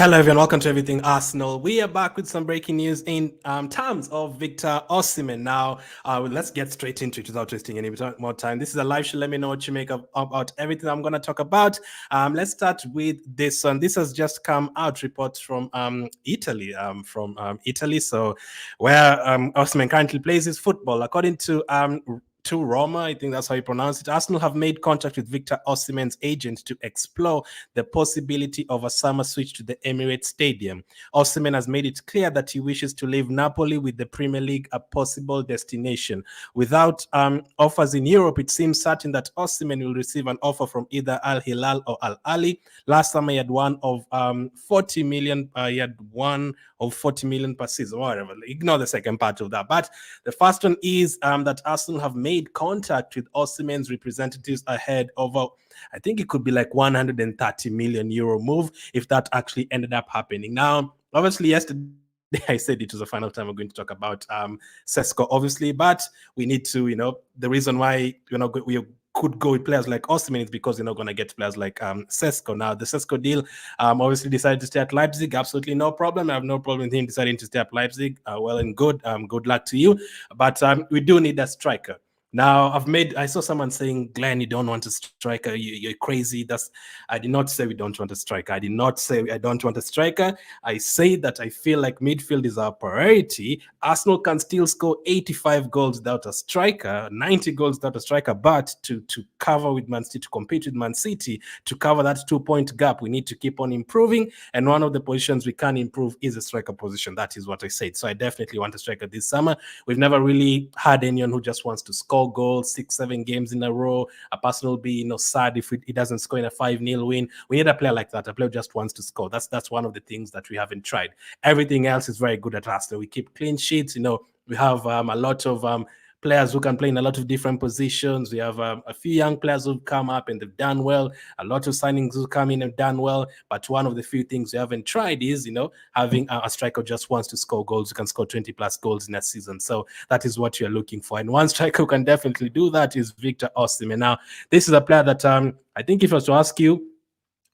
Hello everyone, welcome to Everything Arsenal. We are back with some breaking news in terms of Victor Osimhen. Now, let's get straight into it without wasting any more time. This is a live show. Let me know what you make about everything I'm going to talk about. Let's start with this one. This has just come out, reports from Italy, so where Osimhen currently plays his football. According to Roma, I think that's how you pronounce it, Arsenal have made contact with Victor Osimhen's agent to explore the possibility of a summer switch to the Emirates Stadium. Osimhen has made it clear that he wishes to leave Napoli, with the Premier League a possible destination. Without offers in Europe, it seems certain that Osimhen will receive an offer from either Al Hilal or Al Ahly. Last summer, he had one of 40 million. He had one of 40 million per season, whatever. Ignore the second part of that. But the first one is that Arsenal have made contact with Osimhen's representatives ahead of I think it could be like 130 million euro move if that actually ended up happening. Now, obviously, yesterday I said it was the final time we're going to talk about Sesko, obviously, but we need to, the reason why we could go with players like Osimhen is because you're not going to get players like Sesko. Now, the Sesko deal obviously decided to stay at Leipzig. Absolutely no problem. I have no problem with him deciding to stay at Leipzig. Well and good. Good luck to you. But we do need a striker. Now, I saw someone saying, Glenn, you don't want a striker. You're crazy. I did not say we don't want a striker. I did not say I don't want a striker. I say that I feel like midfield is our priority. Arsenal can still score 85 goals without a striker, 90 goals without a striker, but to cover with Man City, to compete with Man City, to cover that 2-point gap, we need to keep on improving. And one of the positions we can improve is the striker position. That is what I said. So I definitely want a striker this summer. We've never really had anyone who just wants to score goals 6-7 games in a row. A person will be sad if he doesn't score in a 5-0 win. We need a player like that. A player who just wants to score. That's one of the things that we haven't tried. Everything else is very good at Arsenal. We keep clean sheets. We have a lot of players who can play in a lot of different positions. We have a few young players who've come up and they've done well. A lot of signings who come in and done well. But one of the few things we haven't tried is, having a striker who just wants to score goals. You can score 20 plus goals in a season. So that is what you're looking for. And one striker who can definitely do that is Victor Osimhen. Now, this is a player that I think if I was to ask you,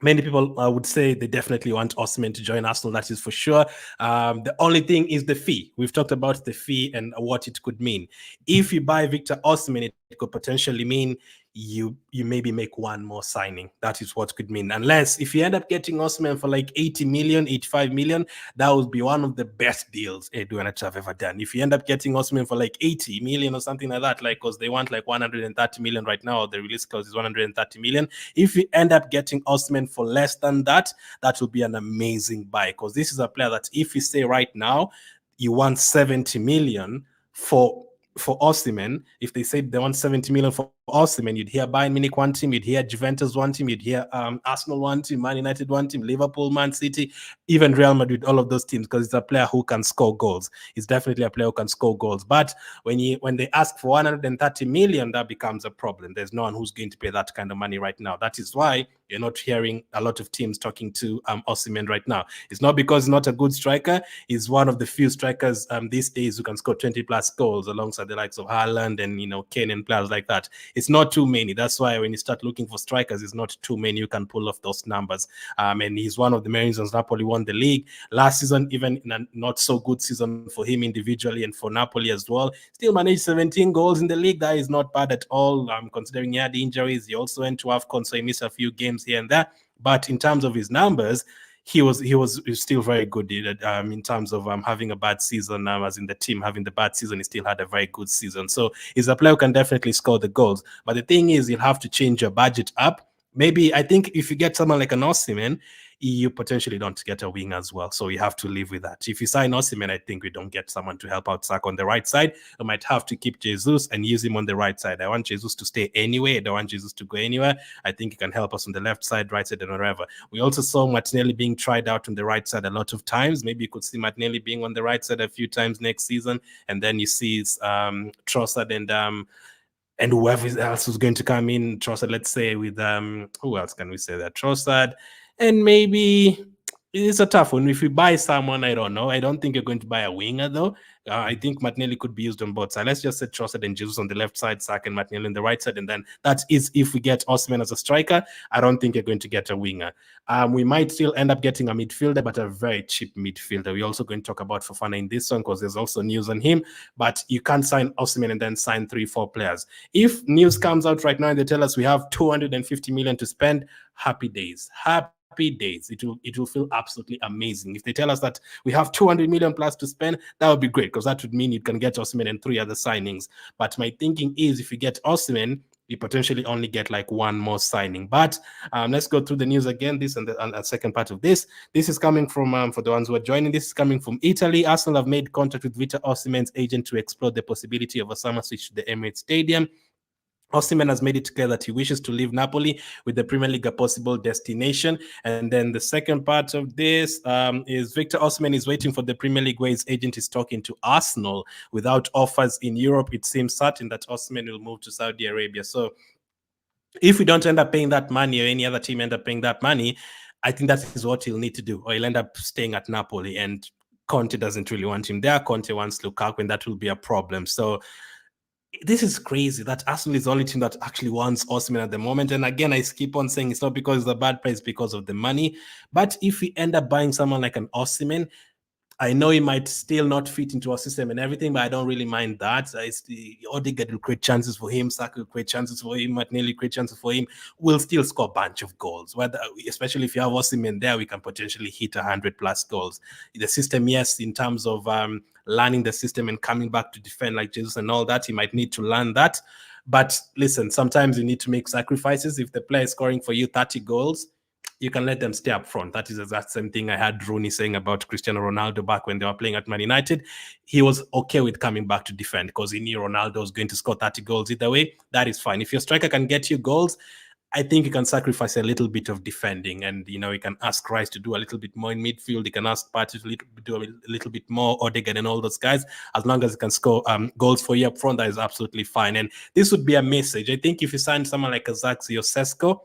many people would say they definitely want Osimhen to join Arsenal. That is for sure. The only thing is the fee. We've talked about the fee and what it could mean. If you buy Victor Osimhen, it could potentially mean you maybe make one more signing. That is what could mean. Unless if you end up getting Osimhen for like 80 million, 85 million, that would be one of the best deals Edu and I have ever done. If you end up getting Osimhen for like 80 million or something like that, because they want like 130 million right now, the release clause is 130 million. If you end up getting Osimhen for less than that, that would be an amazing buy, because this is a player that if you say right now you want 70 million for Osimhen, if they say they want 70 million for Osimhen, you'd hear Bayern Munich one team, you'd hear Juventus one team, you'd hear Arsenal one team, Man United one team, Liverpool, Man City, even Real Madrid, all of those teams, because it's a player who can score goals. He's definitely a player who can score goals. But when they ask for 130 million, that becomes a problem. There's no one who's going to pay that kind of money right now. That is why you're not hearing a lot of teams talking to Osimhen right now. It's not because he's not a good striker. He's one of the few strikers these days who can score 20 plus goals alongside the likes of Haaland and Kane and players like that. It's not too many. That's why when you start looking for strikers, it's not too many you can pull off those numbers. And he's one of the main reasons Napoli won the league last season, even in a not so good season for him individually and for Napoli as well. Still managed 17 goals in the league. That is not bad at all. Considering he had injuries, he also went to AFCON, so he missed a few games here and there. But in terms of his numbers, he was still very good in terms of having a bad season. As in the team having the bad season, he still had a very good season. So he's a player who can definitely score the goals. But the thing is, you'll have to change your budget up. Maybe I think if you get someone like an Osimhen, you potentially don't get a wing as well. So you have to live with that. If you sign Osimhen, I think we don't get someone to help out Saka on the right side. We might have to keep Jesus and use him on the right side. I want Jesus to stay anyway. I don't want Jesus to go anywhere. I think he can help us on the left side, right side, and wherever. We also saw Martinelli being tried out on the right side a lot of times. Maybe you could see Martinelli being on the right side a few times next season. And then you see Trossard and whoever else is going to come in. Trossard, let's say with who else can we say that? Trossard, and maybe It's a tough one. If you buy someone, I don't know. I don't think you're going to buy a winger, though. I think Martinelli could be used on both sides. Let's just say Trossard and Jesus on the left side, Saka and Martinelli on the right side. And then that is if we get Osimhen as a striker. I don't think you're going to get a winger. We might still end up getting a midfielder, but a very cheap midfielder. We're also going to talk about Fofana in this one because there's also news on him. But you can't sign Osimhen and then sign 3-4 players. If news comes out right now and they tell us we have 250 million to spend, happy days. Happy days. It will feel absolutely amazing. If they tell us that we have 200 million plus to spend, that would be great because that would mean you can get Osimhen and 3 other signings. But my thinking is if you get Osimhen, you potentially only get like one more signing. But let's go through the news again. This and the second part of this. This is coming from, for the ones who are joining, this is coming from Italy. Arsenal have made contact with Victor Osimhen's agent to explore the possibility of a summer switch to the Emirates Stadium. Osimhen has made it clear that he wishes to leave Napoli with the Premier League a possible destination. And then the second part of this is Victor Osimhen is waiting for the Premier League where his agent is talking to Arsenal. Without offers in Europe, it seems certain that Osimhen will move to Saudi Arabia. So if we don't end up paying that money or any other team end up paying that money, I think that is what he'll need to do, or he'll end up staying at Napoli. And Conte doesn't really want him there. Conte wants Lukaku, and that will be a problem. So this is crazy that Arsenal is the only team that actually wants Osimhen at the moment. And again, I keep on saying it's not because it's a bad price, because of the money. But if we end up buying someone like an Osimhen, I know he might still not fit into our system and everything, but I don't really mind that. It's the Odegaard will create chances for him, Saka will create chances for him, Martinelli create chances for him. We'll still score a bunch of goals. Whether, especially if you have Osimhen there, we can potentially hit 100 plus goals. The system, yes, in terms of learning the system and coming back to defend like Jesus and all that, he might need to learn that. But listen, sometimes you need to make sacrifices. If the player is scoring for you 30 goals, you can let them stay up front. That is the exact same thing I had Rooney saying about Cristiano Ronaldo back when they were playing at Man United. He was okay with coming back to defend because he knew Ronaldo was going to score 30 goals either way. That is fine. If your striker can get you goals, I think you can sacrifice a little bit of defending, and you can ask Rice to do a little bit more in midfield. You can ask Partey to do a little bit more, Odegaard and all those guys. As long as you can score goals for you up front, that is absolutely fine. And this would be a message. I think if you sign someone like a Zaxi or Sesko,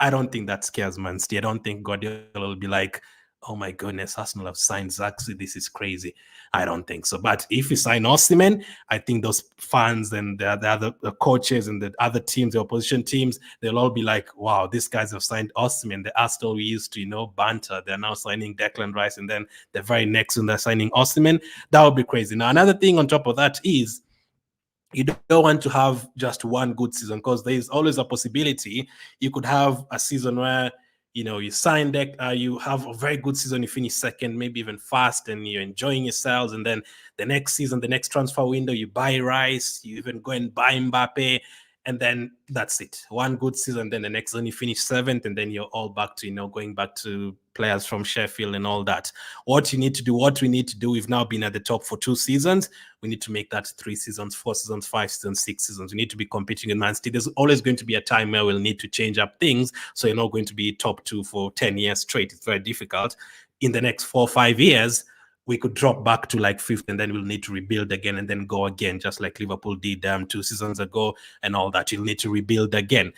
I don't think that scares Man City. I don't think Guardiola will be like, oh my goodness, Arsenal have signed Zaxi. This is crazy. I don't think so. But if you sign Osimhen, I think those fans and the other coaches and the other teams, the opposition teams, they'll all be like, wow, these guys have signed Osimhen. The Arsenal we used to, banter. They're now signing Declan Rice. And then the very next one, they're signing Osimhen. That would be crazy. Now, another thing on top of that is, you don't want to have just one good season because there is always a possibility you could have a season where you sign deck, you have a very good season, you finish second, maybe even first, and you're enjoying yourselves. And then the next season, the next transfer window, you buy Rice, you even go and buy Mbappe, and then that's it. One good season, then the next one you finish seventh, and then you're all back to going back to players from Sheffield and all that. What we need to do, we've now been at the top for 2 seasons. We need to make that 3 seasons, 4 seasons, 5 seasons, 6 seasons. We need to be competing in Man City. There's always going to be a time where we'll need to change up things. So you're not going to be top 2 for 10 years straight. It's very difficult. In the next 4 or 5 years, we could drop back to like 5th, and then we'll need to rebuild again and then go again, just like Liverpool did 2 seasons ago and all that. You'll need to rebuild again.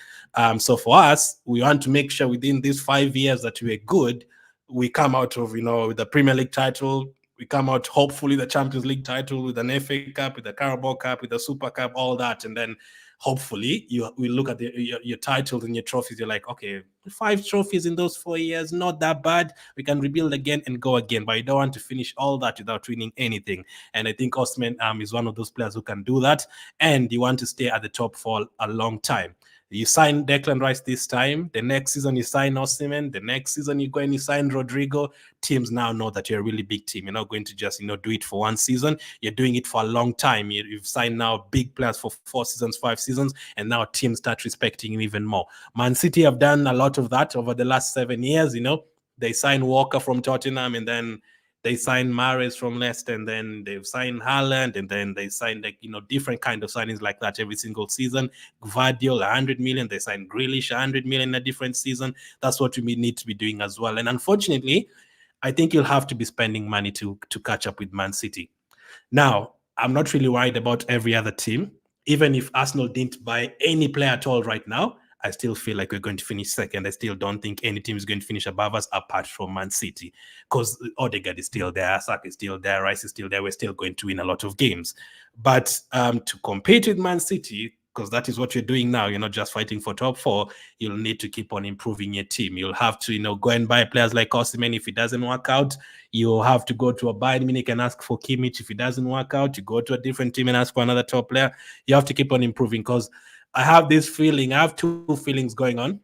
So for us, we want to make sure within these 5 years that we're good. We come out of, with the Premier League title. We come out, hopefully, the Champions League title, with an FA Cup, with the Carabao Cup, with the Super Cup, all that. And then hopefully we look at your titles and your trophies. You're like, okay, 5 trophies in those 4 years, not that bad. We can rebuild again and go again. But you don't want to finish all that without winning anything. And I think Osimhen is one of those players who can do that. And you want to stay at the top for a long time. You sign Declan Rice this time. The next season you sign Osimhen. The next season you go and you sign Rodrigo. Teams now know that you're a really big team. You're not going to just do it for 1 season. You're doing it for a long time. You've signed now big players for 4 seasons, 5 seasons, and now teams start respecting you even more. Man City have done a lot of that over the last 7 years. They signed Walker from Tottenham, and then they signed Mahrez from Leicester, and then they've signed Haaland, and then they signed different kind of signings like that every single season. Gvardiol, 100 million. They signed Grealish, 100 million in a different season. That's what we need to be doing as well. And unfortunately, I think you'll have to be spending money to catch up with Man City. Now, I'm not really worried about every other team. Even if Arsenal didn't buy any player at all right now, I still feel like we're going to finish second. I still don't think any team is going to finish above us apart from Man City, because Odegaard is still there, Saka is still there, Rice is still there. We're still going to win a lot of games. But to compete with Man City, because that is what you're doing now, you're not just fighting for top four, you'll need to keep on improving your team. You'll have to, go and buy players like Osimhen. If it doesn't work out, you'll have to go to a Bayern Munich and ask for Kimmich. If it doesn't work out, you go to a different team and ask for another top player. You have to keep on improving, because I have this feeling, I have two feelings going on.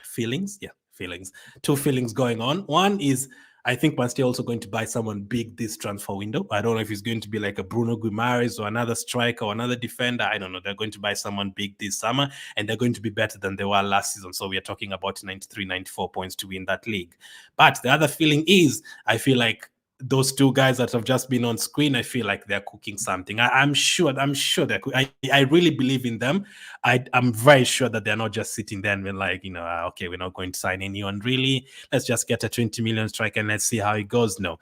Feelings? Yeah, feelings. Two feelings going on. One is, I think Man City also going to buy someone big this transfer window. I don't know if it's going to be like a Bruno Guimaraes or another striker or another defender. I don't know. They're going to buy someone big this summer, and they're going to be better than they were last season. So we are talking about 93, 94 points to win that league. But the other feeling is, I feel like those two guys that have just been on screen, I feel like they're cooking something. I'm sure that I really believe in them. I'm very sure that they're not just sitting there and being like, okay, we're not going to sign anyone really. Let's just get a 20 million striker and let's see how it goes. No.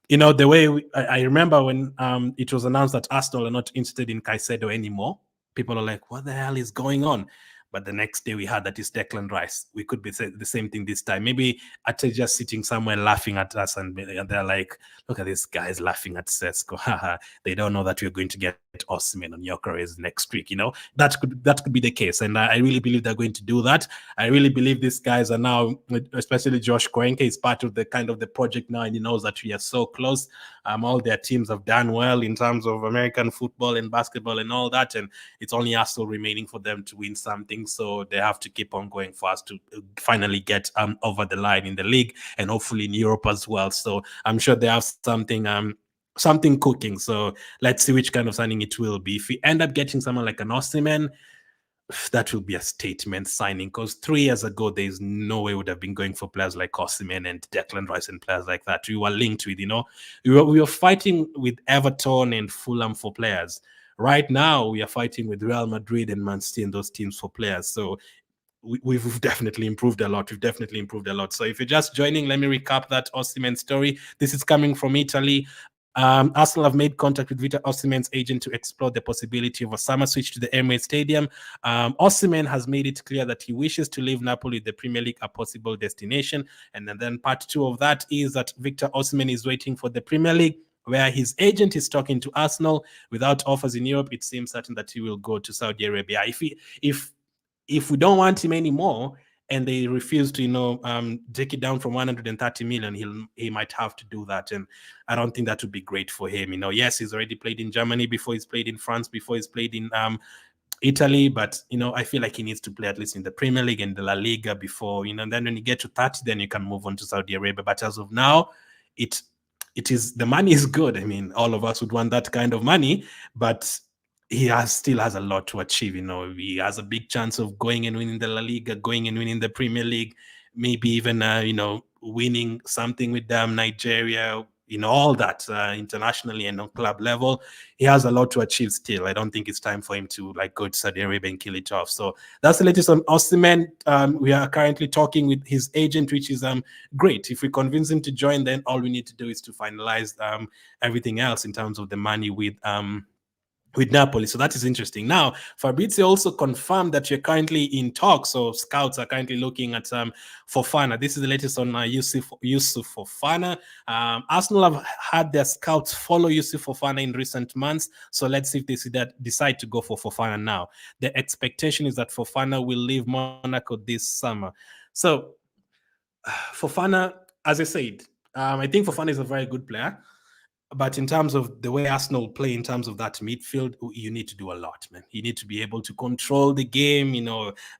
The way I remember when it was announced that Arsenal are not interested in Caicedo anymore, people are like, what the hell is going on? But the next day we heard that it's Declan Rice. We could be saying the same thing this time. Maybe Ate just sitting somewhere laughing at us, and they're like, look at these guys laughing at Sesko. They don't know that we're going to get Osimhen on Gyökeres next week. That could be the case. And I really believe they're going to do that. I really believe these guys are now, especially Josh Kroenke, is part of the project now, and he knows that we are so close. All their teams have done well in terms of American football and basketball and all that, and it's only Arsenal remaining for them to win something. So they have to keep on going for us to finally get over the line in the league and hopefully in Europe as well. So I'm sure they have something cooking. So let's see which kind of signing it will be. If we end up getting someone like an Osimhen, that will be a statement signing, because 3 years ago there's no way we would have been going for players like Osimhen and Declan Rice and players like that. We were linked with, we were fighting with Everton and Fulham for players. Right now we are fighting with Real Madrid and Man City and those teams for players. So we've definitely improved a lot. So if you're just joining, let me recap that Osimhen story. This is coming from Italy. Arsenal have made contact with Victor Osimhen's agent to explore the possibility of a summer switch to the Emirates Stadium. Osimhen has made it clear that he wishes to leave Napoli, the Premier League, a possible destination. And then part 2 of that is that Victor Osimhen is waiting for the Premier League, where his agent is talking to Arsenal. Without offers in Europe, it seems certain that he will go to Saudi Arabia. If we don't want him anymore, and they refuse to, take it down from 130 million, he might have to do that. And I don't think that would be great for him. Yes, he's already played in Germany before, he's played in France before, he's played in Italy, but I feel like he needs to play at least in the Premier League and the La Liga before, and then when you get to 30, then you can move on to Saudi Arabia. But as of now, it is, the money is good. I mean, all of us would want that kind of money, but he still has a lot to achieve. He has a big chance of going and winning the La Liga, going and winning the Premier League, maybe even winning something with them, Nigeria, all that internationally and on club level. He has a lot to achieve still. I don't think it's time for him to go to Saudi Arabia and kill it off. So that's the latest on Osimhen. We are currently talking with his agent, which is great. If we convince him to join, then all we need to do is to finalize everything else in terms of the money with Napoli. So that is interesting. Now, Fabrizio also confirmed that you're currently in talks, so scouts are currently looking at Fofana. This is the latest on Youssouf Fofana. Arsenal have had their scouts follow Youssouf Fofana in recent months, so let's see if they decide to go for Fofana now. The expectation is that Fofana will leave Monaco this summer. So Fofana, as I said, I think Fofana is a very good player. But in terms of the way Arsenal play, in terms of that midfield, you need to do a lot, man. You need to be able to control the game,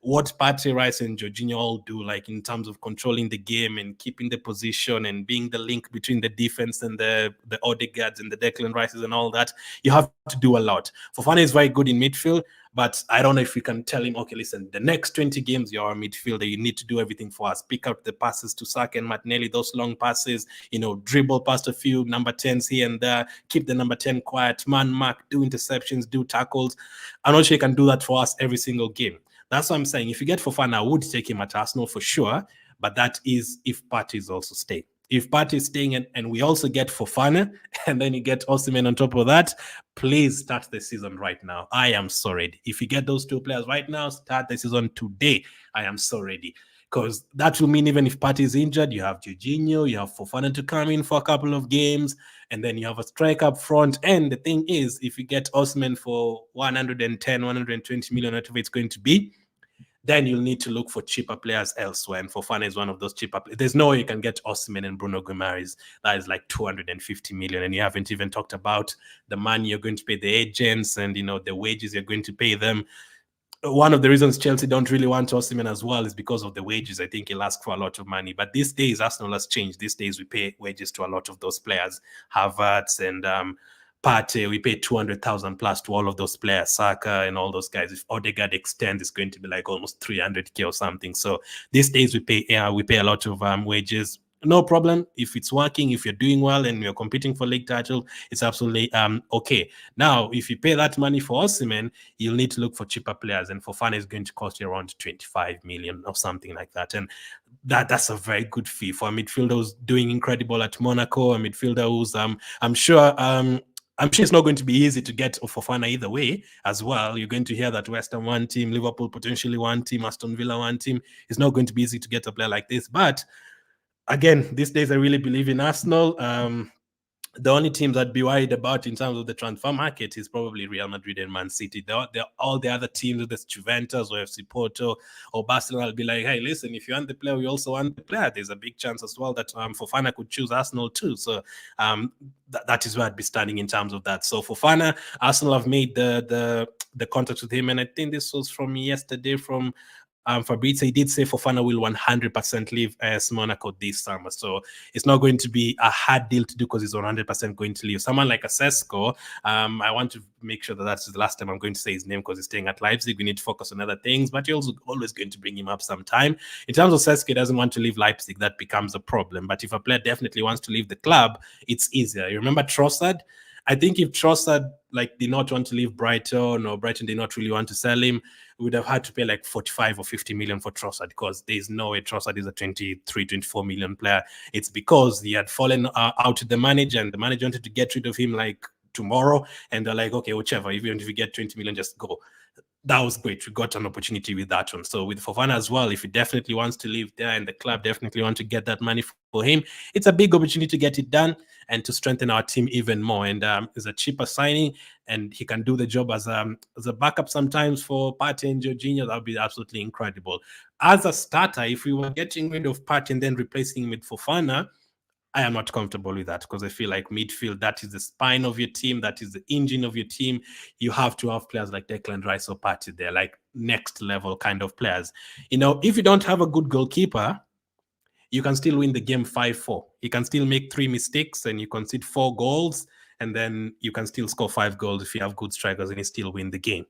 what Partey, Rice, and Jorginho all do, in terms of controlling the game and keeping the position and being the link between the defense and the Odegaards and the Declan Rices and all that. You have to do a lot. Fofana is very good in midfield, but I don't know if we can tell him, okay, listen, the next 20 games, you're a midfielder. You need to do everything for us. Pick up the passes to Saka and Martinelli, those long passes, dribble past a few number 10s here and there, keep the number 10 quiet, man mark, do interceptions, do tackles. I'm not sure he can do that for us every single game. That's what I'm saying. If you get Fofana, I would take him at Arsenal for sure, but that is if Partey is also staying. If Partey is staying and we also get Fofana, and then you get Osimhen on top of that, please start the season right now. I am so ready. If you get those two players right now, start the season today. I am so ready. Because that will mean even if Partey is injured, you have Jorginho, you have Fofana to come in for a couple of games, and then you have a strike up front. And the thing is, if you get Osimhen for 110, 120 million, whatever it's going to be, then you'll need to look for cheaper players elsewhere. And Fofana is one of those cheaper players. There's no way you can get Osimhen and Bruno Guimaraes. That is like 250 million. And you haven't even talked about the money you're going to pay the agents and, the wages you're going to pay them. One of the reasons Chelsea don't really want Osimhen as well is because of the wages. I think he'll ask for a lot of money. But these days, Arsenal has changed. These days, we pay wages to a lot of those players. Havertz and Partey, we pay 200,000 plus to all of those players, Saka and all those guys. If Odegaard extends, it's going to be like almost 300k or something. So these days we pay a lot of wages. No problem. If it's working, if you're doing well and you're competing for league title, it's absolutely okay. Now, if you pay that money for Osimhen, you'll need to look for cheaper players. And Fofana is going to cost you around 25 million or something like that. And that's a very good fee for a midfielder who's doing incredible at Monaco, a midfielder who's I'm sure it's not going to be easy to get Fofana either way as well. You're going to hear that West Ham one team, Liverpool potentially one team, Aston Villa one team. It's not going to be easy to get a player like this. But again, these days I really believe in Arsenal. The only teams I'd be worried about in terms of the transfer market is probably Real Madrid and Man City. They're all the other teams, whether it's Juventus or FC Porto or Barcelona, will be like, hey, listen, if you want the player, we also want the player. There's a big chance as well that Fofana could choose Arsenal too. So that is where I'd be standing in terms of that. So Fofana, Arsenal have made the contact with him, and I think this was from yesterday from Fabrizio. He did say Fofana will 100% leave AS Monaco this summer. So it's not going to be a hard deal to do because he's 100% going to leave. Someone like a Sesko, I want to make sure that that's the last time I'm going to say his name because he's staying at Leipzig. We need to focus on other things, but you're also always going to bring him up sometime. In terms of Sesko, he doesn't want to leave Leipzig. That becomes a problem. But if a player definitely wants to leave the club, it's easier. You remember Trossard? I think if Trossard did not want to leave Brighton, or Brighton did not really want to sell him, we would have had to pay like 45 or 50 million for Trossard, because there's no way Trossard is a 23, 24 million player. It's because he had fallen out to the manager, and the manager wanted to get rid of him like tomorrow, and they're like, okay, whichever, even if you get 20 million, just go. That was great. We got an opportunity with that one. So with Fofana as well, if he definitely wants to leave there and the club definitely want to get that money for him, it's a big opportunity to get it done and to strengthen our team even more. And it's a cheaper signing, and he can do the job as a backup sometimes for Partey and Jorginho. That would be absolutely incredible. As a starter, if we were getting rid of Partey and then replacing him with Fofana, I am not comfortable with that, because I feel like midfield, that is the spine of your team, that is the engine of your team. You have to have players like Declan Rice or Partey there, like next level kind of players. If you don't have a good goalkeeper, you can still win the game 5-4. You can still make 3 mistakes and you concede 4 goals, and then you can still score 5 goals if you have good strikers and you still win the game.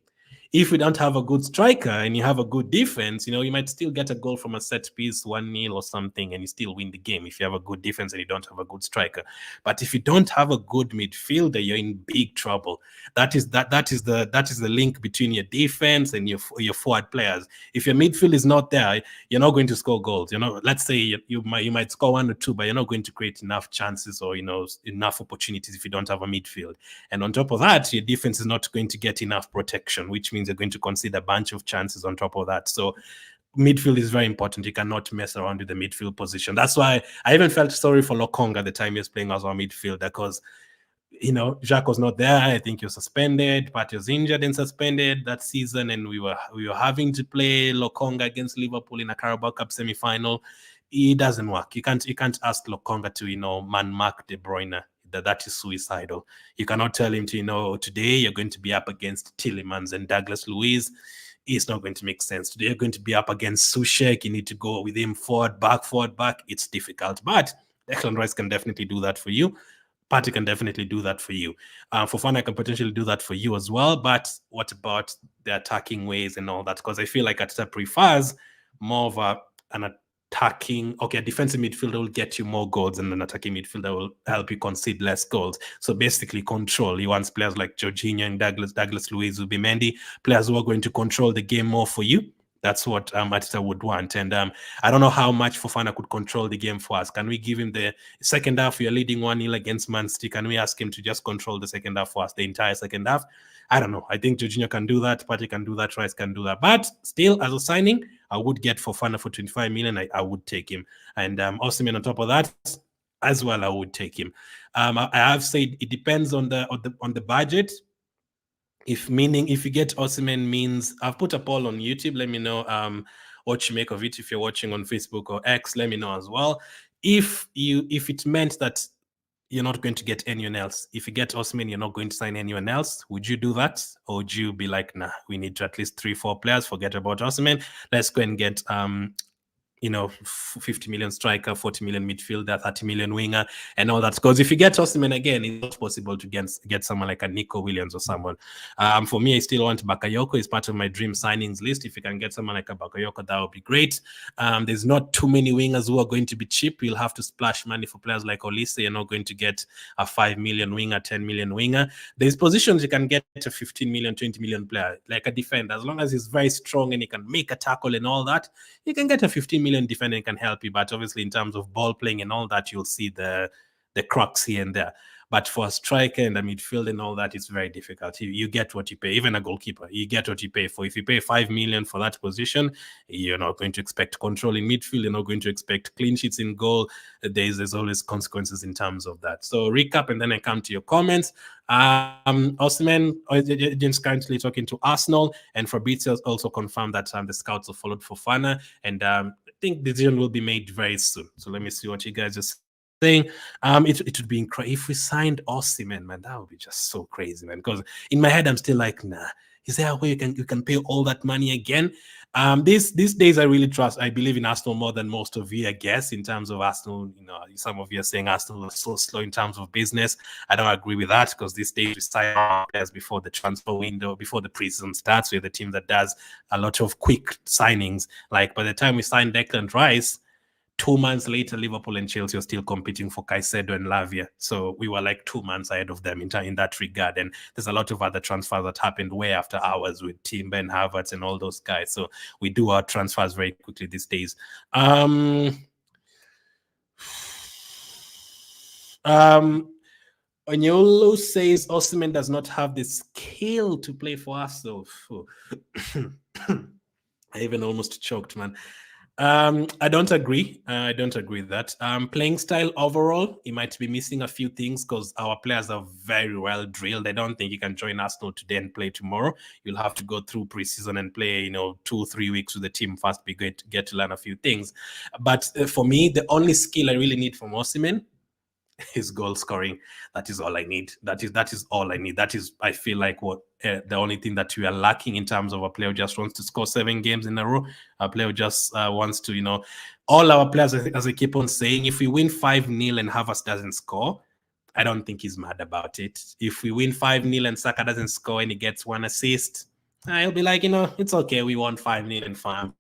If you don't have a good striker and you have a good defense, you might still get a goal from a set piece, 1-0 or something, and you still win the game if you have a good defense and you don't have a good striker. But if you don't have a good midfielder, you're in big trouble. That is the link between your defense and your forward players. If your midfield is not there, you're not going to score goals. Let's say you might score 1 or 2, but you're not going to create enough chances or enough opportunities if you don't have a midfield. And on top of that, your defense is not going to get enough protection, which means you're going to concede a bunch of chances on top of that. So midfield is very important. You cannot mess around with the midfield position. That's why I even felt sorry for Lokonga the time he was playing as our midfielder, because Jacques was not there. I think he was suspended. Partey was injured and suspended that season, and we were having to play Lokonga against Liverpool in a Carabao Cup semi-final. It doesn't work. You can't ask Lokonga to man mark De Bruyne. That is suicidal. You cannot tell him to, today you're going to be up against Tielemans and Douglas Luiz. It's not going to make sense. Today you're going to be up against Soucek. You need to go with him forward, back. It's difficult. But Declan Rice can definitely do that for you. Partey can definitely do that for you. Fofana can potentially do that for you as well. But what about the attacking ways and all that? Because I feel like Arteta prefers more of an attacking, a defensive midfielder will get you more goals, and an attacking midfielder will help you concede less goals. So basically control. He wants players like Jorginho and Douglas Luiz, Zubimendi, players who are going to control the game more for you. That's what Mateta would want. And I don't know how much Fofana could control the game for us. Can we give him the second half? We are leading 1-0 against Man City. Can we ask him to just control the second half for us, the entire second half? I don't know. I think Jorginho can do that. Partey can do that. Rice can do that. But still, as a signing, I would get Fofana for 25 million. I would take him. And Osimhen on top of that, as well, I would take him. I have said it depends on the budget. If you get Osimhen means, I've put a poll on YouTube. Let me know what you make of it. If you're watching on Facebook or X, let me know as well. If it meant that you're not going to get anyone else, if you get Osimhen, you're not going to sign anyone else, would you do that? Or would you be like, nah, we need to at least 3-4 players, forget about Osimhen, let's go and get 50 million striker, 40 million midfielder, 30 million winger, and all that. Because if you get Osimhen again, it's not possible to get someone like a Nico Williams or someone. For me, I still want Bakayoko. It's part of my dream signings list. If you can get someone like a Bakayoko, that would be great. There's not too many wingers who are going to be cheap. You'll have to splash money for players like Olise. You're not going to get a 5 million winger, 10 million winger. There's positions you can get a 15 million, 20 million player, like a defender. As long as he's very strong and he can make a tackle and all that, you can get a 15 million defender can help you. But obviously, in terms of ball playing and all that, you'll see the crux here and there. But for a striker and a midfield and all that, it's very difficult. You get what you pay. Even a goalkeeper, you get what you pay for. If you pay 5 million for that position, you're not going to expect control in midfield. You're not going to expect clean sheets in goal. There's always consequences in terms of that. So recap, and then I come to your comments. Osimhen is currently talking to Arsenal, and Fabrizio also confirmed that the scouts have followed Fofana, and I think the decision will be made very soon. So let me see what you guys are saying. It would be incredible if we signed Osimhen, man. That would be just so crazy, man. Because in my head, I'm still like, nah. Is there a way you can pay all that money again? These days, I really believe in Arsenal more than most of you, I guess, in terms of Arsenal. Some of you are saying Arsenal is so slow in terms of business. I don't agree with that, because these days we sign players before the transfer window, before the preseason starts. We're the team that does a lot of quick signings. Like by the time we signed Declan Rice, 2 months later, Liverpool and Chelsea are still competing for Caicedo and Lavia. So we were like 2 months ahead of them in that regard. And there's a lot of other transfers that happened way after ours with Timber and Havertz and all those guys. So we do our transfers very quickly these days. Onyolo says Osimhen does not have the skill to play for us. So I even almost choked, man. I don't agree. I don't agree with that. Playing style overall, he might be missing a few things because our players are very well drilled. I don't think you can join Arsenal today and play tomorrow. You'll have to go through preseason and play, 2-3 weeks with the team first. Be great to get to learn a few things. But for me, the only skill I really need from Osimhen is goal scoring. That is all I need. That is all I need. That is, I feel like, what the only thing that we are lacking in terms of a player who just wants to score 7 games in a row. A player who just wants to, all our players, as I keep on saying, if we win 5-0 and Havertz doesn't score, I don't think he's mad about it. If we win 5-0 and Saka doesn't score and he gets 1 assist, he'll be like, it's okay. We won 5-0 and fine.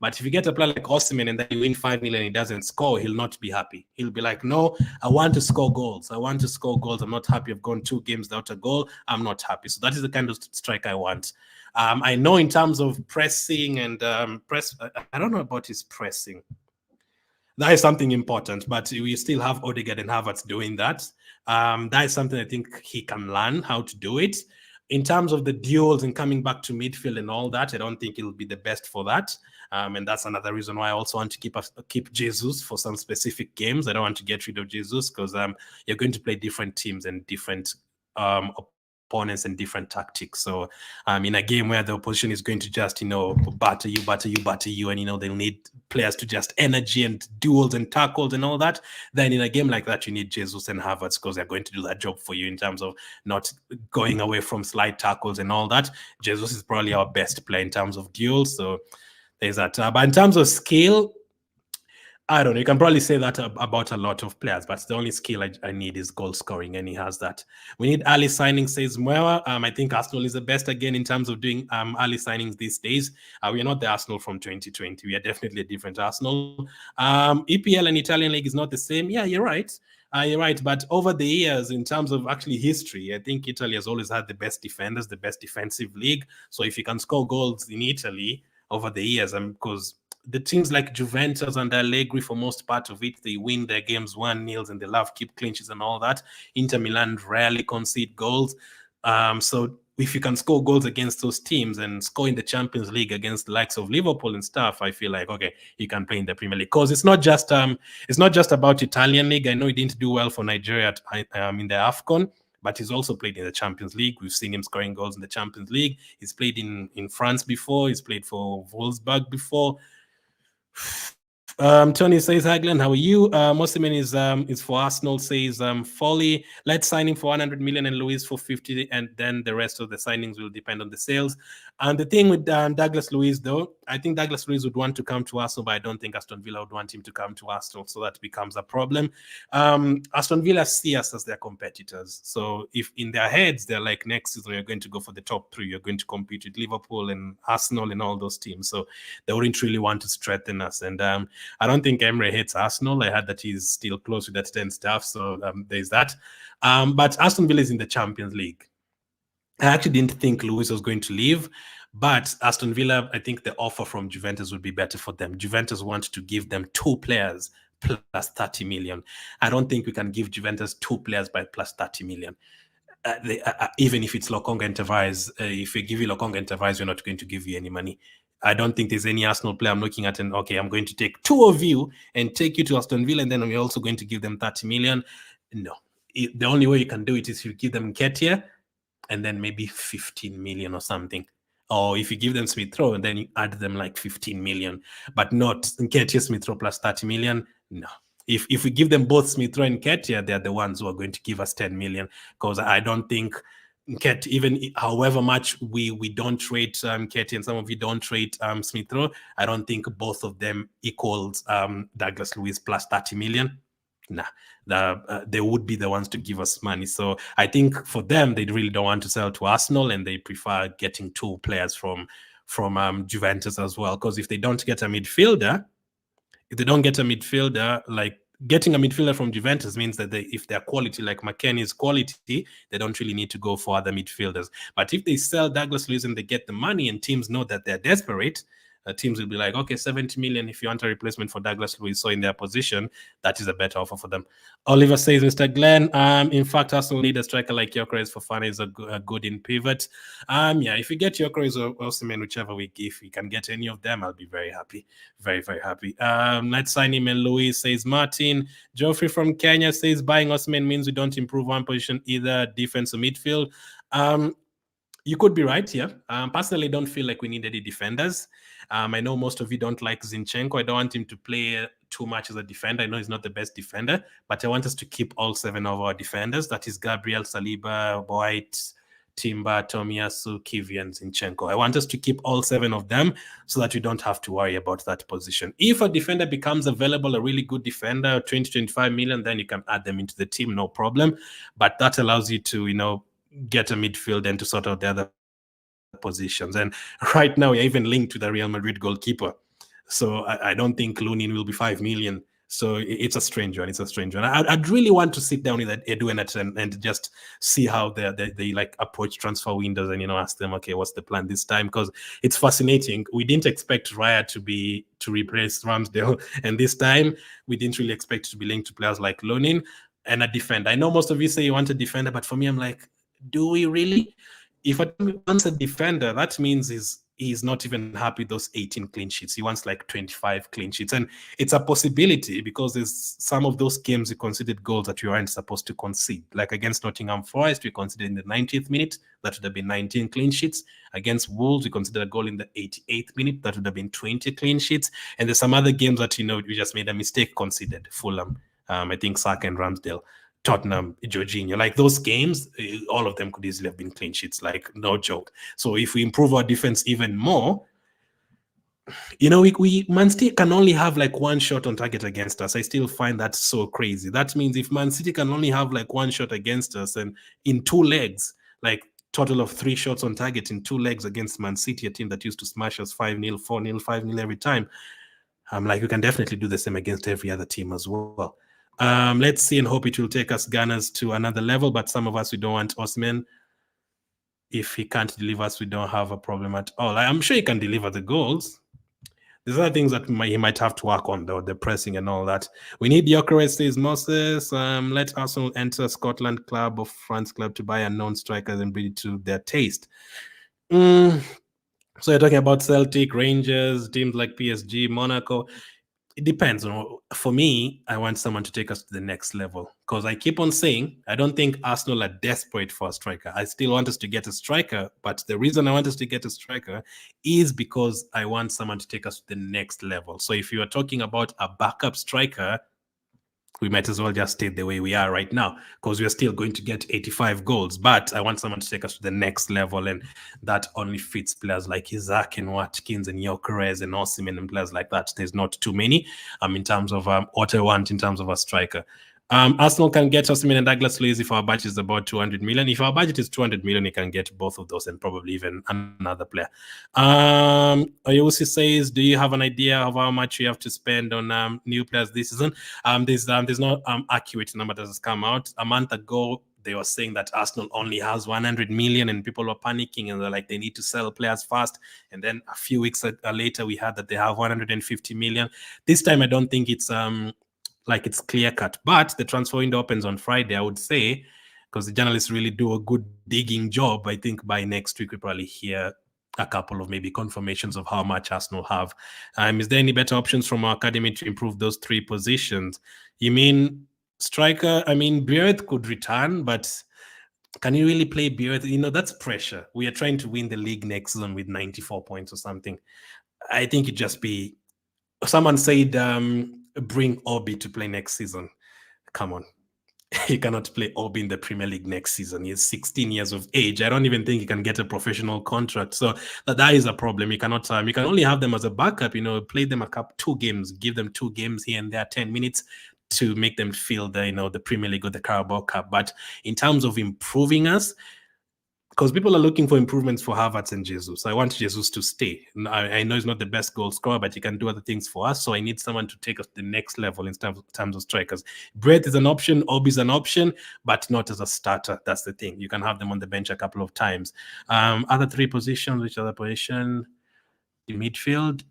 But if you get a player like Osimhen and then you win 5-0 and he doesn't score, he'll not be happy. He'll be like, no, I want to score goals. I'm not happy. I've gone 2 games without a goal. I'm not happy. So that is the kind of strike I want. I know in terms of pressing and I don't know about his pressing. That is something important, but we still have Odegaard and Havertz doing that. That is something I think he can learn how to do it. In terms of the duels and coming back to midfield and all that, I don't think he'll be the best for that. And that's another reason why I also want to keep Jesus for some specific games. I don't want to get rid of Jesus because you're going to play different teams and different opponents and different tactics. So in a game where the opposition is going to just, batter you, and, they'll need players to just energy and duels and tackles and all that, then in a game like that, you need Jesus and Havertz because they're going to do that job for you in terms of not going away from slide tackles and all that. Jesus is probably our best player in terms of duels. So there's that. But in terms of skill, I don't know. You can probably say that about a lot of players, but the only skill I need is goal scoring, and he has that. We need early signings, says Mwewa. I think Arsenal is the best again in terms of doing early signings these days. We are not the Arsenal from 2020. We are definitely a different Arsenal. EPL and Italian league is not the same. Yeah, you're right. You're right. But over the years, in terms of actually history, I think Italy has always had the best defenders, the best defensive league. So if you can score goals in Italy, over the years, because the teams like Juventus and Allegri, for most part of it, they win their games 1-0 and they love keep clinches and all that. Inter Milan rarely concede goals. So if you can score goals against those teams and score in the Champions League against the likes of Liverpool and stuff, I feel like, okay, you can play in the Premier League. Because it's not just about Italian league. I know he didn't do well for Nigeria in the AFCON, but he's also played in the Champions League. We've seen him scoring goals in the Champions League. He's played in France before. He's played for Wolfsburg before. Tony says, hi Glenn, how are you? Osimhen is for Arsenal, says Folly. Let's sign him for 100 million and Luis for 50, and then the rest of the signings will depend on the sales. And the thing with Douglas Luiz, though, I think Douglas Luiz would want to come to Arsenal, but I don't think Aston Villa would want him to come to Arsenal, so that becomes a problem. Aston Villa see us as their competitors. So if in their heads, they're like, next season, you're going to go for the top 3, you're going to compete with Liverpool and Arsenal and all those teams. So they wouldn't really want to strengthen us. And I don't think Emre hates Arsenal. I heard that he's still close with that 10 staff, so there's that. But Aston Villa is in the Champions League. I actually didn't think Luis was going to leave, but Aston Villa, I think the offer from Juventus would be better for them. Juventus want to give them 2 players plus 30 million. I don't think we can give Juventus 2 players by plus 30 million. Even if it's Lokonga and Tavares, if we give you Lokonga and Tavares, we're not going to give you any money. I don't think there's any Arsenal player I'm looking at and, okay, I'm going to take 2 of you and take you to Aston Villa, and then we're also going to give them 30 million. No. The only way you can do it is if you give them Nketiah and then maybe 15 million or something. Or if you give them Smith Rowe and then you add them like 15 million, but not Nketiah, Smith Rowe plus 30 million. No. If we give them both Smith Rowe and Nketiah, they're the ones who are going to give us 10 million, because I don't think Nketiah, even however much we don't rate Nketiah and some of you don't rate Smith Rowe, I don't think both of them equals Douglas Luiz plus 30 million. Nah, they would be the ones to give us money. So I think for them, they really don't want to sell to Arsenal, and they prefer getting 2 players from Juventus as well. Because if they don't get a midfielder, like getting a midfielder from Juventus means that if they're quality, like McKennie's quality, they don't really need to go for other midfielders. But if they sell Douglas Luiz and they get the money and teams know that they're desperate, teams will be like, okay, 70 million if you want a replacement for Douglas Luiz. So in their position, that is a better offer for them. Oliver says, Mr. Glenn, in fact, Arsenal need a striker like Youssouf Fofana is a good in pivot. Yeah, if you get Youssouf or Osimhen, whichever we give, if you can get any of them, I'll be very happy. Very, very happy. Let's sign him. And Louis says, Martin. Geoffrey from Kenya says, buying Osimhen means we don't improve one position, either defense or midfield. You could be right here. Personally, don't feel like we need any defenders. I know most of you don't like Zinchenko. I don't want him to play too much as a defender. I know he's not the best defender, but I want us to keep all 7 of our defenders. That is Gabriel, Saliba, White, Timber, Tomiyasu, Kivior, and Zinchenko. I want us to keep all 7 of them so that we don't have to worry about that position. If a defender becomes available, a really good defender, 20-25 million, then you can add them into the team, no problem. But that allows you to, get a midfield and to sort out the other positions. And right now, we're even linked to the Real Madrid goalkeeper. So I don't think Lunin will be 5 million. So it's a strange one. I'd really want to sit down with Edu and just see how they like approach transfer windows and, ask them, okay, what's the plan this time? Because it's fascinating. We didn't expect Raya to replace Ramsdale. And this time, we didn't really expect to be linked to players like Lunin and a defender. I know most of you say you want a defender, but for me, I'm like, do we really? If a team wants a defender, that means he's not even happy with those 18 clean sheets. He wants like 25 clean sheets. And it's a possibility because there's some of those games we considered goals that we aren't supposed to concede. Like against Nottingham Forest, we considered in the 90th minute, that would have been 19 clean sheets. Against Wolves, we considered a goal in the 88th minute, that would have been 20 clean sheets. And there's some other games that, we just made a mistake conceded. Fulham, I think Saka and Ramsdale. Tottenham, Jorginho, like those games, all of them could easily have been clean sheets, like no joke. So if we improve our defense even more, Man City can only have like 1 shot on target against us. I still find that so crazy. That means if Man City can only have like 1 shot against us and in 2 legs, like total of 3 shots on target in 2 legs against Man City, a team that used to smash us 5-0, 4-0, 5-0 every time, I'm like, we can definitely do the same against every other team as well. Let's see and hope it will take us Gunners to another level, but some of us, we don't want Osimhen. If he can't deliver us, we don't have a problem at all. I'm sure he can deliver the goals. These are things that he might have to work on, though, the pressing and all that. We need Gyökeres, says Moses. Let Arsenal enter Scotland club or France club to buy unknown strikers and bring it to their taste. So you're talking about Celtic, Rangers, teams like PSG, Monaco. It depends. For me, I want someone to take us to the next level, because I keep on saying I don't think Arsenal are desperate for a striker. I still want us to get a striker, but the reason I want us to get a striker is because I want someone to take us to the next level. So if you are talking about a backup striker, we might as well just stay the way we are right now, because we're still going to get 85 goals. But I want someone to take us to the next level, and that only fits players like Isaac and Watkins and Gyökeres and Osimhen and players like that. There's not too many in terms of what I want in terms of a striker. Arsenal can get Osimhen and Douglas Luiz if our budget is about 200 million. If our budget is 200 million, you can get both of those and probably even another player. Oyusi says, do you have an idea of how much you have to spend on new players this season? There's no accurate number that has come out. A month ago, they were saying that Arsenal only has 100 million, and people were panicking and they're like, they need to sell players fast. And then a few weeks later, we heard that they have 150 million. This time, I don't think it's like it's clear cut, but the transfer window opens on Friday, I would say, because the journalists really do a good digging job. I think by next week, we probably hear a couple of maybe confirmations of how much Arsenal have. Is there any better options from our academy to improve those three positions? You mean striker? I mean, Beard could return, but can you really play Beard? That's pressure. We are trying to win the league next season with 94 points or something. I think it'd just be... Someone said bring Obi to play next season. Come on. He cannot play Obi in the Premier League next season. He's 16 years of age. I don't even think he can get a professional contract. So that is a problem. You cannot. You can only have them as a backup. Play them 2 games, give them 2 games here and there, 10 minutes to make them feel the Premier League or the Carabao Cup. But in terms of improving us, because people are looking for improvements for Havertz and Jesus. I want Jesus to stay. I know he's not the best goal scorer, but he can do other things for us. So I need someone to take us to the next level in terms of strikers. Brett is an option. Obi is an option, but not as a starter. That's the thing. You can have them on the bench a couple of times. Other 3 positions, which other position? The midfield.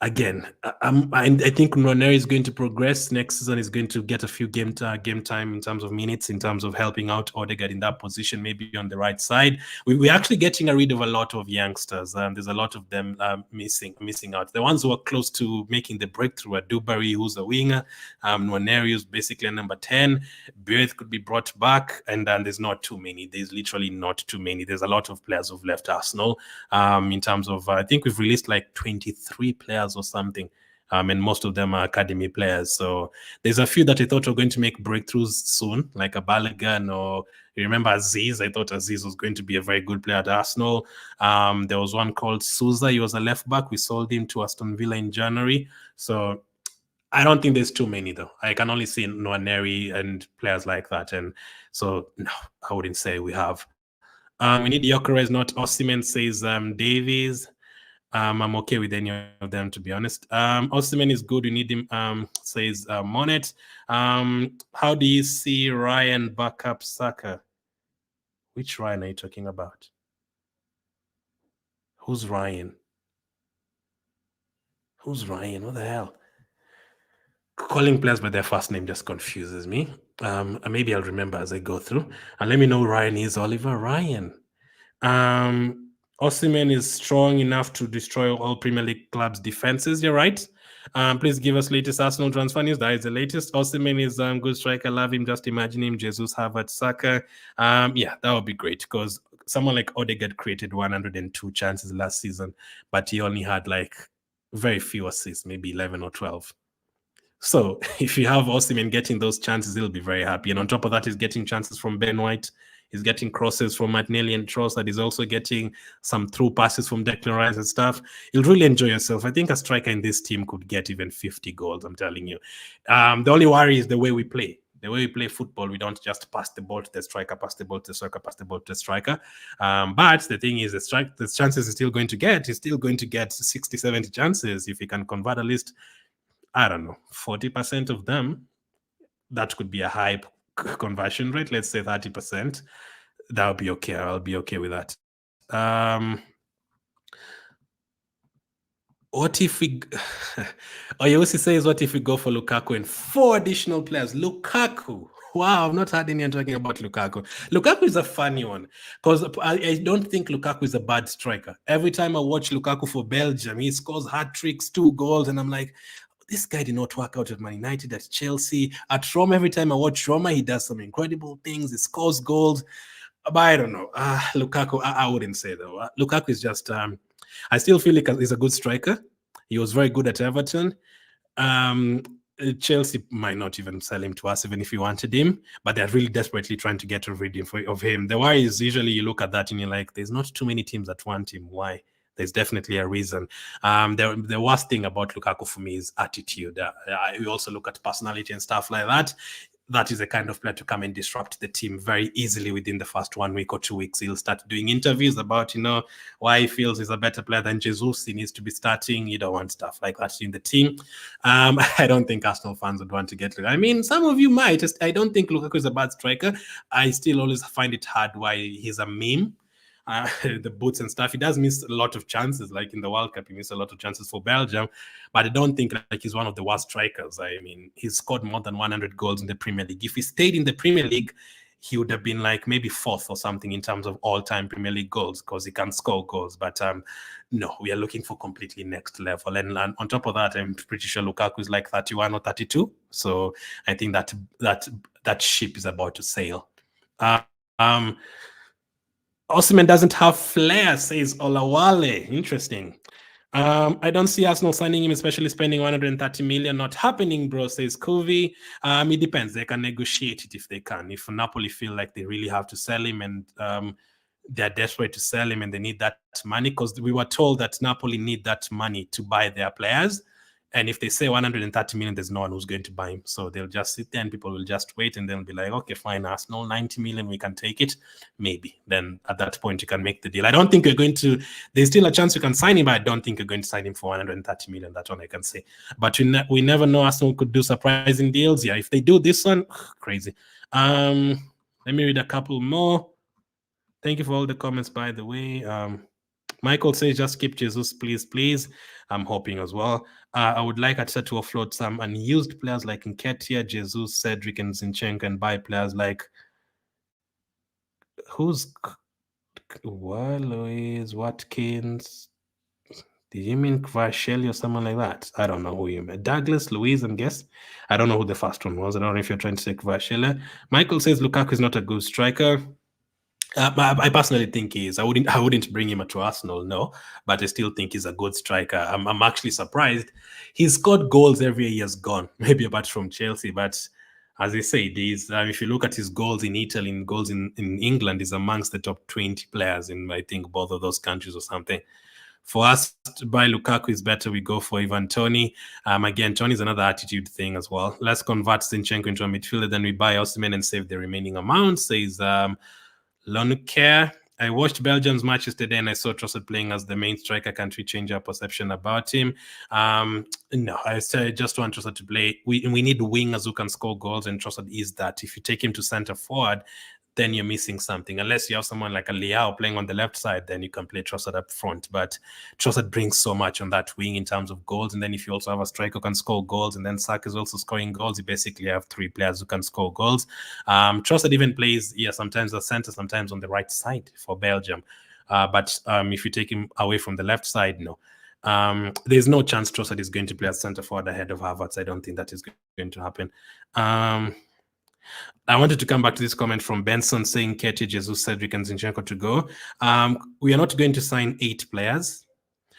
Again, I think Nwaneri is going to progress next season. Is going to get a few game time in terms of minutes, in terms of helping out Odegaard in that position, maybe on the right side. We're actually getting rid of a lot of youngsters. There's a lot of them missing out. The ones who are close to making the breakthrough are Dubarry, who's a winger. Nwaneri is basically a number 10. Beard could be brought back, and then there's not too many. There's literally not too many. There's a lot of players who've left Arsenal. In terms of, I think we've released like 23 players or something, and most of them are academy players. So there's a few that I thought were going to make breakthroughs soon, like a Balogun, or you remember Aziz. I thought Aziz was going to be a very good player at Arsenal. There was one called Souza. He was a left back. We sold him to Aston Villa in January. So I don't think there's too many, though. I can only see Nwaneri and players like that. And so, no, I wouldn't say we have. We need Gyökeres, not Osimhen, says Davies. I'm okay with any of them, to be honest. Osimhen is good. We need him, says Monet. How do you see Ryan backup Saka? Which Ryan are you talking about? Who's Ryan? Who's Ryan? What the hell? Calling players by their first name just confuses me. Maybe I'll remember as I go through. And let me know who Ryan is. Oliver Ryan. Osimhen is strong enough to destroy all Premier League clubs' defenses. You're right. Please give us latest Arsenal transfer news. That is the latest. Osimhen is good striker. Love him. Just imagine him. Jesus, Havertz, Saka. Yeah, that would be great, because someone like Odegaard created 102 chances last season, but he only had like very few assists, maybe 11 or 12. So if you have Osimhen getting those chances, he'll be very happy. And on top of that, he's getting chances from Ben White. He's getting crosses from Martinelli and Trossard. He's also getting some through passes from Declan Rice and stuff. You'll really enjoy yourself. I think a striker in this team could get even 50 goals, I'm telling you. The only worry is the way we play. The way we play football, we don't just pass the ball to the striker, pass the ball to the striker, pass the ball to the striker. But the thing is, the chances he's still going to get, 60, 70 chances. If he can convert at least, I don't know, 40% of them, that could be a high conversion rate. Let's say 30%. That would be okay. I'll be okay with that. What if we? Oyosi says, "What if we go for Lukaku and 4 additional players?" Lukaku. Wow, I've not heard anyone talking about Lukaku. Lukaku is a funny one because I don't think Lukaku is a bad striker. Every time I watch Lukaku for Belgium, he scores hat tricks, 2 goals, and I'm like, this guy did not work out at Man United, at Chelsea, at Roma. Every time I watch Roma, he does some incredible things. He scores goals. But I don't know. Lukaku, I wouldn't say though. Lukaku is just. I still feel like he's a good striker. He was very good at Everton. Um, Chelsea might not even sell him to us, even if we wanted him, but they're really desperately trying to get rid of him. The why is usually you look at that and you're like, there's not too many teams that want him. Why? There's definitely a reason. The worst thing about Lukaku for me is attitude. We also look at personality and stuff like that. That is a kind of player to come and disrupt the team very easily within the first 1 week or 2 weeks. He'll start doing interviews about, why he feels he's a better player than Jesus. He needs to be starting. You don't want stuff like that in the team. I don't think Arsenal fans would want to get Lukaku. I mean, some of you might. I don't think Lukaku is a bad striker. I still always find it hard why he's a meme. The boots and stuff. He does miss a lot of chances, like in the World Cup, he missed a lot of chances for Belgium, but I don't think like he's one of the worst strikers. I mean, he's scored more than 100 goals in the Premier League. If he stayed in the Premier League, he would have been like maybe 4th or something in terms of all-time Premier League goals because he can score goals. But no, we are looking for completely next level. And on top of that, I'm pretty sure Lukaku is like 31 or 32. So I think that ship is about to sail. Osimhen doesn't have flair, says Olawale. Interesting. I don't see Arsenal signing him, especially spending 130 million. Not happening, bro, says Kovi. It depends. They can negotiate it if they can. If Napoli feel like they really have to sell him and they're desperate to sell him and they need that money, because we were told that Napoli need that money to buy their players. And if they say 130 million, there's no one who's going to buy him. So they'll just sit there and people will just wait and they'll be like, okay, fine, Arsenal, 90 million, we can take it. Maybe. Then at that point, you can make the deal. I don't think you're going to, there's still a chance you can sign him, but I don't think you're going to sign him for 130 million. That's all I can say. But we never know. Arsenal could do surprising deals. Yeah, if they do this one, crazy. Let me read a couple more. Thank you for all the comments, by the way. Michael says, just keep Jesus, please, please. I'm hoping as well. I would like Arteta to offload some unused players like Nketiah, Jesus, Cedric, and Zinchenko, and buy players like Louise Watkins. Did you mean Kvaratskhelia or someone like that? I don't know who you meant. Douglas, Louise, I guess. I don't know who the first one was. I don't know if you're trying to say Kvaratskhelia. Michael says Lukaku is not a good striker. I personally think he is. I wouldn't bring him to Arsenal, no, but I still think he's a good striker. I'm actually surprised. He's scored goals every year he has gone, maybe apart from Chelsea. But as I say, if you look at his goals in Italy and goals in England, he's amongst the top 20 players in, I think, both of those countries or something. For us to buy Lukaku is better. We go for Ivan Toney. Again, Toney is another attitude thing as well. Let's convert Zinchenko into a midfielder, then we buy Osimhen and save the remaining amount, says Lonuker. I watched Belgium's match yesterday and I saw Trossard playing as the main striker. Can't we change our perception about him? No, I just want Trossard to play. We need wingers who can score goals, and Trossard is that. If you take him to center forward, then you're missing something. Unless you have someone like a Leao playing on the left side, then you can play Trossard up front. But Trossard brings so much on that wing in terms of goals. And then if you also have a striker who can score goals, and then Saka is also scoring goals, you basically have 3 players who can score goals. Trossard even plays, sometimes the center, sometimes on the right side for Belgium. But if you take him away from the left side, no. There's no chance Trossard is going to play as center forward ahead of Havertz. I don't think that is going to happen. I wanted to come back to this comment from Benson saying Nketiah, Jesus, Cedric, and Zinchenko to go. We are not going to sign 8 players.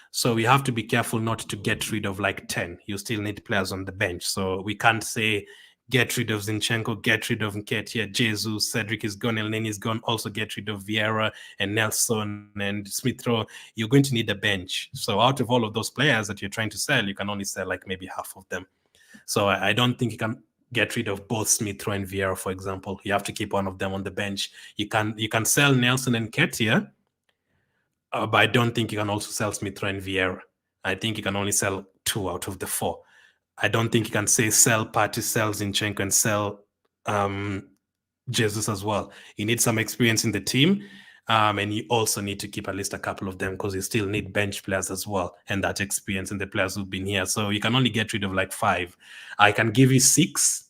So we have to be careful not to get rid of like 10. You still need players on the bench. So we can't say get rid of Zinchenko, get rid of Nketiah, Jesus, Cedric is gone, and then he's gone. Also get rid of Vieira and Nelson and Smith Rowe. You're going to need a bench. So out of all of those players that you're trying to sell, you can only sell like maybe half of them. So I don't think you can get rid of both Smith Rowe and Vieira, for example. You have to keep one of them on the bench. You can sell Nelson and Nketiah, but I don't think you can also sell Smith Rowe and Vieira. I think you can only sell 2 out of the 4. I don't think you can say sell Partey, sell Zinchenko, and sell Jesus as well. You need some experience in the team. And you also need to keep at least a couple of them because you still need bench players as well and that experience and the players who've been here. So you can only get rid of like 5. I can give you 6,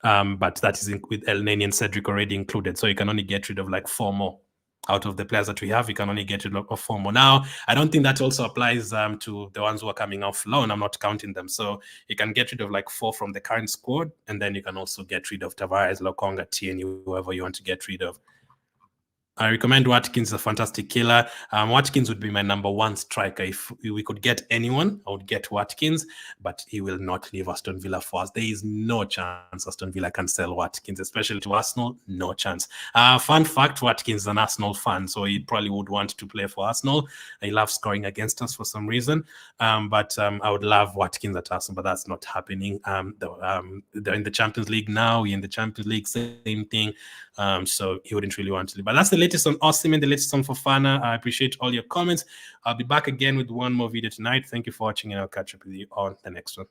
but that is with El Neni and Cedric already included. So you can only get rid of like 4 more. Out of the players that we have, you can only get rid of 4 more. Now, I don't think that also applies to the ones who are coming off loan. I'm not counting them. So you can get rid of like 4 from the current squad, and then you can also get rid of Tavares, Lokonga, Tierney, whoever you want to get rid of. I recommend Watkins, a fantastic killer. Watkins would be my number 1 striker. If we could get anyone, I would get Watkins, but he will not leave Aston Villa for us. There is no chance Aston Villa can sell Watkins, especially to Arsenal. No chance. Fun fact, Watkins is an Arsenal fan, so he probably would want to play for Arsenal. He loves scoring against us for some reason. But I would love Watkins at Arsenal, but that's not happening. They're in the Champions League now. We're in the Champions League, same thing. So he wouldn't really want to leave. But that's the latest on Osimhen, the latest on Fofana. I appreciate all your comments. I'll be back again with one more video tonight. Thank you for watching, and I'll catch up with you on the next one.